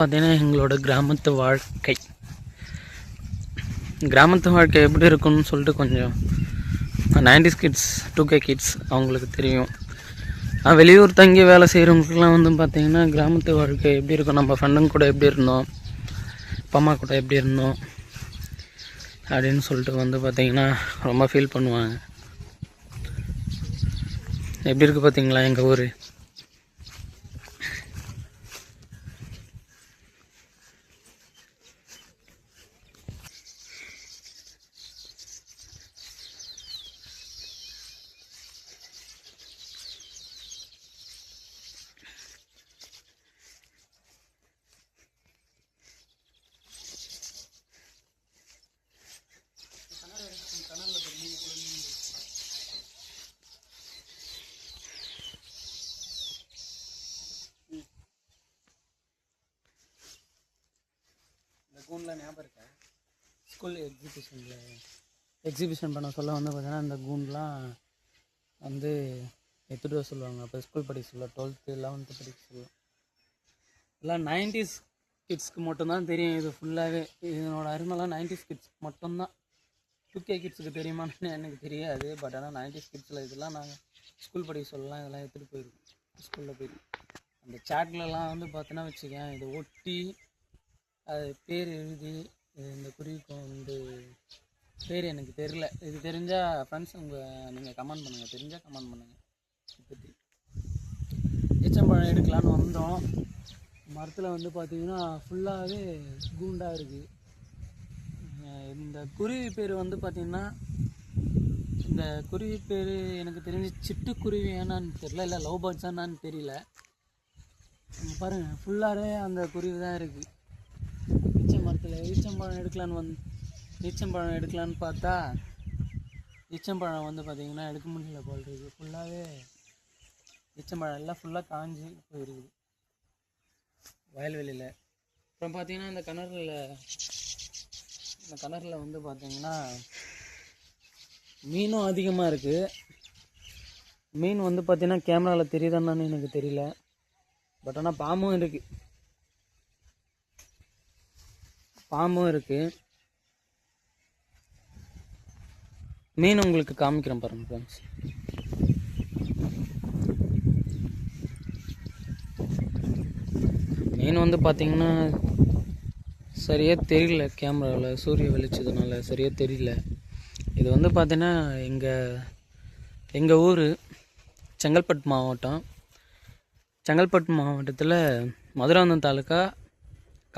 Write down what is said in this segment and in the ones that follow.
பார்த்தீங்கன்னா எங்களோட கிராமத்து வாழ்க்கை எப்படி இருக்குன்னு சொல்லிட்டு கொஞ்சம் 90s கிட்ஸ் 2K கிட்ஸ் அவங்களுக்கு தெரியும். வெளியூர் தங்கி வேலை செய்கிறவங்களுக்குலாம் வந்து பார்த்திங்கன்னா கிராமத்து வாழ்க்கை எப்படி இருக்கும், நம்ம ஃப்ரெண்டுங்க கூட எப்படி இருந்தோம், அப்பா அம்மா கூட எப்படி இருந்தோம் அப்படின்னு சொல்லிட்டு வந்து பார்த்திங்கன்னா ரொம்ப ஃபீல் பண்ணுவாங்க. எப்படி இருக்குது பார்த்திங்களா எங்கள் ஊர். கூண்டில் ஞாபகம் இருக்கா, ஸ்கூல் எக்ஸிபிஷன் பண்ண சொல்ல வந்து பார்த்தீங்கன்னா இந்த கூண்டெலாம் வந்து எடுத்துகிட்டு வர சொல்லுவாங்க. அப்போ ஸ்கூல் படிக்க சொல்ல 12th 11th படிக்க சொல்லுவோம். எல்லாம் 90s கிட்ஸ்க்கு மட்டும்தான் தெரியும். இது ஃபுல்லாகவே இதனோட அருமைலாம் 90s கிட்ஸ் மட்டும்தான். 2K கிட்ஸுக்கு தெரியுமான்னு எனக்கு தெரியாது. பட் ஆனால் 90s கிட்ஸில் இதெல்லாம் நாங்கள் ஸ்கூல் படிக்க சொல்லலாம் இதெல்லாம் எடுத்துகிட்டு போயிருக்கோம். ஸ்கூலில் போயிருக்கோம். அந்த சாட்லலாம் வந்து பார்த்தோன்னா வச்சுக்கேன், இதை ஒட்டி அது பேர் எழுதி இந்த குருவிக்கும் வந்து பேர் எனக்கு தெரில. இது தெரிஞ்சால் ஃப்ரெண்ட்ஸ் நீங்கள் கமெண்ட் பண்ணுங்கள், தெரிஞ்சால் கமெண்ட் பண்ணுங்கள். பற்றி எச்சம்பழம் எடுக்கலான்னு வந்தோம். மரத்தில் வந்து பார்த்திங்கன்னா ஃபுல்லாகவே கூண்டாக இருக்குது. இந்த குருவி பேர் வந்து பார்த்திங்கன்னா, இந்த குருவி பேர் எனக்கு தெரிஞ்சு சிட்டுக்குருவி ஏன்னான்னு தெரியல, இல்லை லவ் பேர்ட்ஸான்னு தெரியல. பாருங்கள் ஃபுல்லாகவே அந்த குருவி தான் இருக்குது. மரத்தில் ஈச்சம்பழம் எடுக்கலான்னு பார்த்தா ஈச்சம்பழம் வந்து பார்த்திங்கன்னா எடுக்க முடியல போல் இருக்குது. ஃபுல்லாகவே ஈச்சம்பழம் எல்லாம் ஃபுல்லாக காஞ்சி போயிருக்குது வயல்வெளியில். அப்புறம் பார்த்திங்கன்னா இந்த கிணறுல வந்து பார்த்திங்கன்னா மீனும் அதிகமாக இருக்குது. மீன் வந்து பார்த்திங்கன்னா கேமராவில் தெரியுதான்னு எனக்கு தெரியல. பட் ஆனால் பாம்பும் இருக்குது. மீன் உங்களுக்கு காமிக்கிறேன் பாருங்க ஃப்ரெண்ட்ஸ். மீன் வந்து பார்த்திங்கன்னா சரியாக தெரியல, கேமராவில் சூரிய வெளிச்சதுனால சரியாக தெரியல. இது வந்து பார்த்திங்கன்னா எங்கள் ஊர் செங்கல்பட்டு மாவட்டத்தில் மதுராந்தகம் தாலுக்கா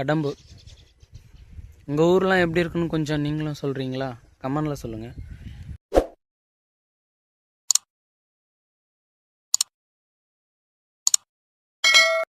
கடம்பு. உங்கள் ஊர்லாம் எப்படி இருக்குன்னு கொஞ்சம் நீங்களும் சொல்கிறீங்களா? கமெண்டில் சொல்லுங்கள்.